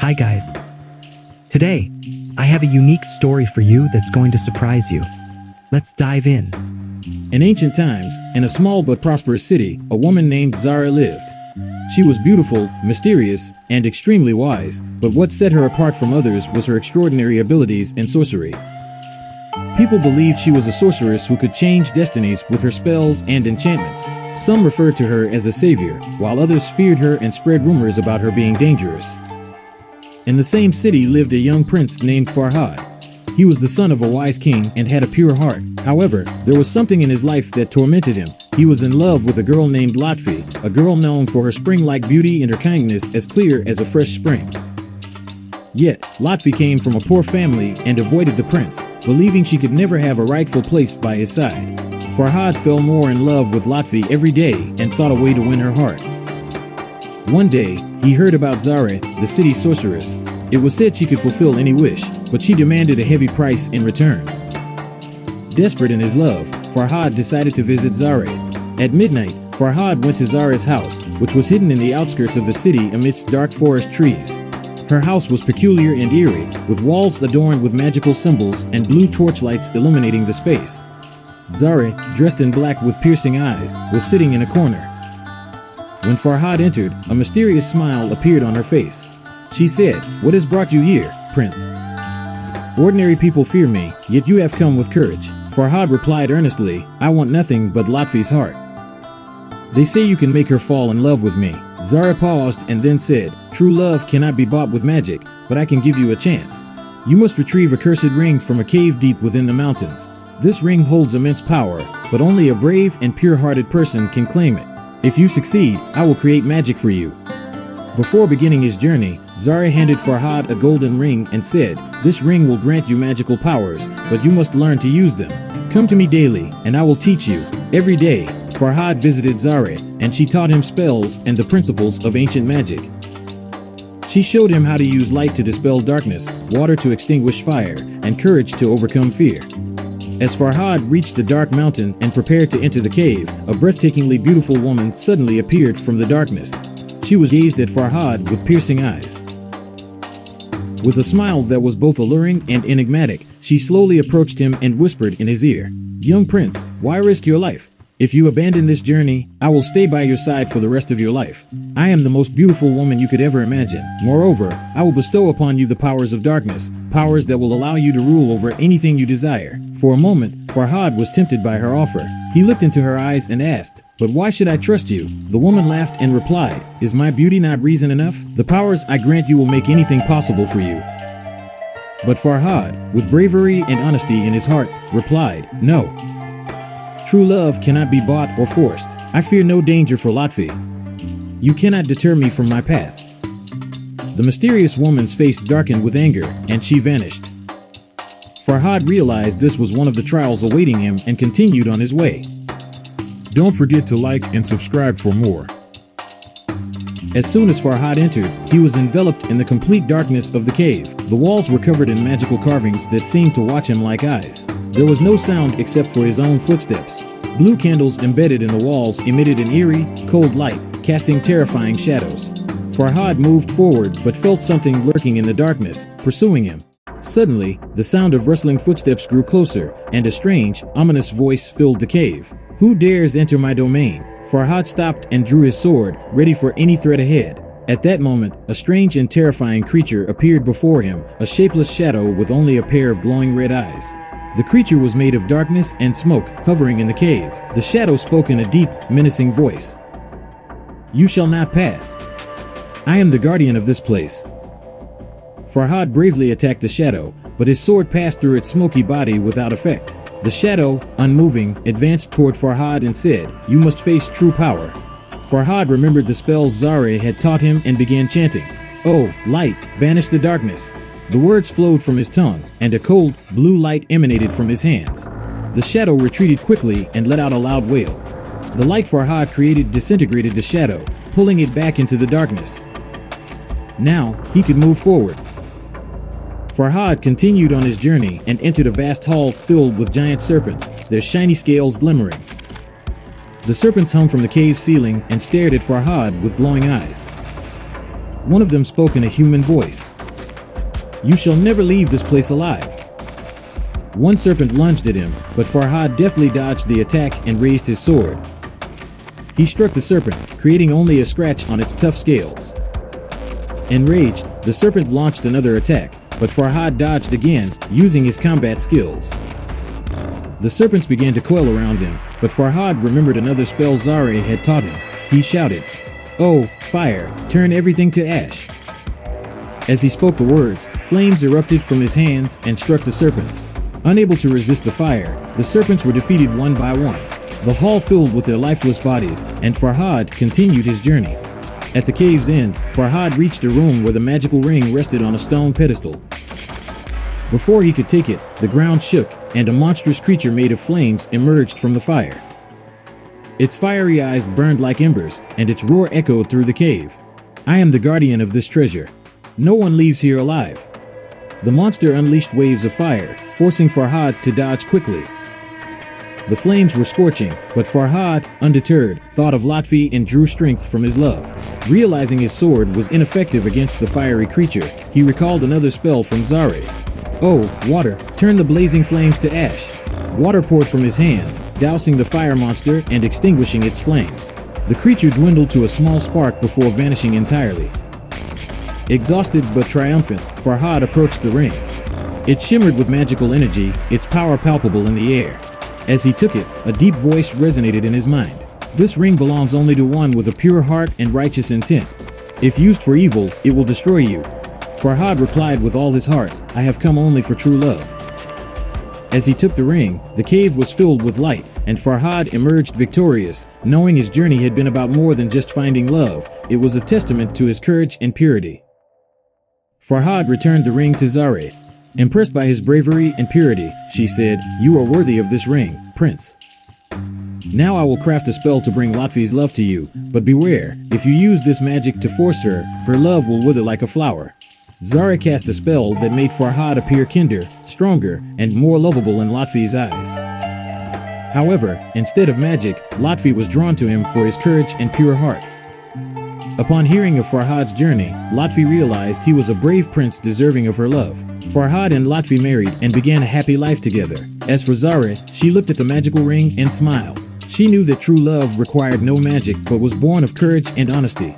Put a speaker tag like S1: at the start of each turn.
S1: Hi guys. Today, I have a unique story for you that's going to surprise you. Let's dive in.
S2: In ancient times, in a small but prosperous city, a woman named Zara lived. She was beautiful, mysterious, and extremely wise, but what set her apart from others was her extraordinary abilities in sorcery. People believed she was a sorceress who could change destinies with her spells and enchantments. Some referred to her as a savior, while others feared her and spread rumors about her being dangerous. In the same city lived a young prince named Farhad. He was the son of a wise king and had a pure heart. However, there was something in his life that tormented him. He was in love with a girl named Lotfi, a girl known for her spring-like beauty and her kindness as clear as a fresh spring. Yet, Lotfi came from a poor family and avoided the prince, believing she could never have a rightful place by his side. Farhad fell more in love with Lotfi every day and sought a way to win her heart. One day, he heard about Zara, the city sorceress. It was said she could fulfill any wish, but she demanded a heavy price in return. Desperate in his love, Farhad decided to visit Zara. At midnight, Farhad went to Zara's house, which was hidden in the outskirts of the city amidst dark forest trees. Her house was peculiar and eerie, with walls adorned with magical symbols and blue torchlights illuminating the space. Zara, dressed in black with piercing eyes, was sitting in a corner. When Farhad entered, a mysterious smile appeared on her face. She said, "What has brought you here, Prince? Ordinary people fear me, yet you have come with courage." Farhad replied earnestly, "I want nothing but Lotfi's heart. They say you can make her fall in love with me." Zara paused and then said, "True love cannot be bought with magic, but I can give you a chance. You must retrieve a cursed ring from a cave deep within the mountains. This ring holds immense power, but only a brave and pure-hearted person can claim it. If you succeed, I will create magic for you." Before beginning his journey, Zara handed Farhad a golden ring and said, "This ring will grant you magical powers, but you must learn to use them. Come to me daily, and I will teach you." Every day, Farhad visited Zara, and she taught him spells and the principles of ancient magic. She showed him how to use light to dispel darkness, water to extinguish fire, and courage to overcome fear. As Farhad reached the dark mountain and prepared to enter the cave, a breathtakingly beautiful woman suddenly appeared from the darkness. She was gazed at Farhad with piercing eyes. With a smile that was both alluring and enigmatic, she slowly approached him and whispered in his ear, "Young prince, why risk your life? If you abandon this journey, I will stay by your side for the rest of your life. I am the most beautiful woman you could ever imagine. Moreover, I will bestow upon you the powers of darkness, powers that will allow you to rule over anything you desire." For a moment, Farhad was tempted by her offer. He looked into her eyes and asked, "But why should I trust you?" The woman laughed and replied, "Is my beauty not reason enough? The powers I grant you will make anything possible for you." But Farhad, with bravery and honesty in his heart, replied, "No. True love cannot be bought or forced. I fear no danger for Lotfi. You cannot deter me from my path." The mysterious woman's face darkened with anger, and she vanished. Farhad realized this was one of the trials awaiting him and continued on his way.
S3: Don't forget to like and subscribe for more.
S2: As soon as Farhad entered, he was enveloped in the complete darkness of the cave. The walls were covered in magical carvings that seemed to watch him like eyes. There was no sound except for his own footsteps. Blue candles embedded in the walls emitted an eerie, cold light, casting terrifying shadows. Farhad moved forward but felt something lurking in the darkness, pursuing him. Suddenly, the sound of rustling footsteps grew closer, and a strange, ominous voice filled the cave. "Who dares enter my domain?" Farhad stopped and drew his sword, ready for any threat ahead. At that moment, a strange and terrifying creature appeared before him, a shapeless shadow with only a pair of glowing red eyes. The creature was made of darkness and smoke, hovering in the cave. The shadow spoke in a deep, menacing voice. "You shall not pass. I am the guardian of this place." Farhad bravely attacked the shadow, but his sword passed through its smoky body without effect. The shadow, unmoving, advanced toward Farhad and said, "You must face true power." Farhad remembered the spells Zara had taught him and began chanting, "Oh, light, banish the darkness." The words flowed from his tongue, and a cold, blue light emanated from his hands. The shadow retreated quickly and let out a loud wail. The light Farhad created disintegrated the shadow, pulling it back into the darkness. Now, he could move forward. Farhad continued on his journey and entered a vast hall filled with giant serpents, their shiny scales glimmering. The serpents hung from the cave ceiling and stared at Farhad with glowing eyes. One of them spoke in a human voice. "You shall never leave this place alive." One serpent lunged at him, but Farhad deftly dodged the attack and raised his sword. He struck the serpent, creating only a scratch on its tough scales. Enraged, the serpent launched another attack, but Farhad dodged again, using his combat skills. The serpents began to coil around him, but Farhad remembered another spell Zare had taught him. He shouted, "Oh, fire, turn everything to ash." As he spoke the words, flames erupted from his hands and struck the serpents. Unable to resist the fire, the serpents were defeated one by one. The hall filled with their lifeless bodies, and Farhad continued his journey. At the cave's end, Farhad reached a room where the magical ring rested on a stone pedestal. Before he could take it, the ground shook, and a monstrous creature made of flames emerged from the fire. Its fiery eyes burned like embers, and its roar echoed through the cave. "I am the guardian of this treasure. No one leaves here alive." The monster unleashed waves of fire, forcing Farhad to dodge quickly. The flames were scorching, but Farhad, undeterred, thought of Lotfi and drew strength from his love. Realizing his sword was ineffective against the fiery creature, he recalled another spell from Zare. "Oh, water, turn the blazing flames to ash." Water poured from his hands, dousing the fire monster and extinguishing its flames. The creature dwindled to a small spark before vanishing entirely. Exhausted but triumphant, Farhad approached the ring. It shimmered with magical energy, its power palpable in the air. As he took it, a deep voice resonated in his mind. "This ring belongs only to one with a pure heart and righteous intent. If used for evil, it will destroy you." Farhad replied with all his heart, "I have come only for true love." As he took the ring, the cave was filled with light, and Farhad emerged victorious, knowing his journey had been about more than just finding love. It was a testament to his courage and purity. Farhad returned the ring to Zare. Impressed by his bravery and purity, she said, "You are worthy of this ring, Prince. Now I will craft a spell to bring Lotfi's love to you, but beware, if you use this magic to force her, her love will wither like a flower." Zare cast a spell that made Farhad appear kinder, stronger, and more lovable in Lotfi's eyes. However, instead of magic, Lotfi was drawn to him for his courage and pure heart. Upon hearing of Farhad's journey, Lotfi realized he was a brave prince deserving of her love. Farhad and Lotfi married and began a happy life together. As for Zare, she looked at the magical ring and smiled. She knew that true love required no magic but was born of courage and honesty.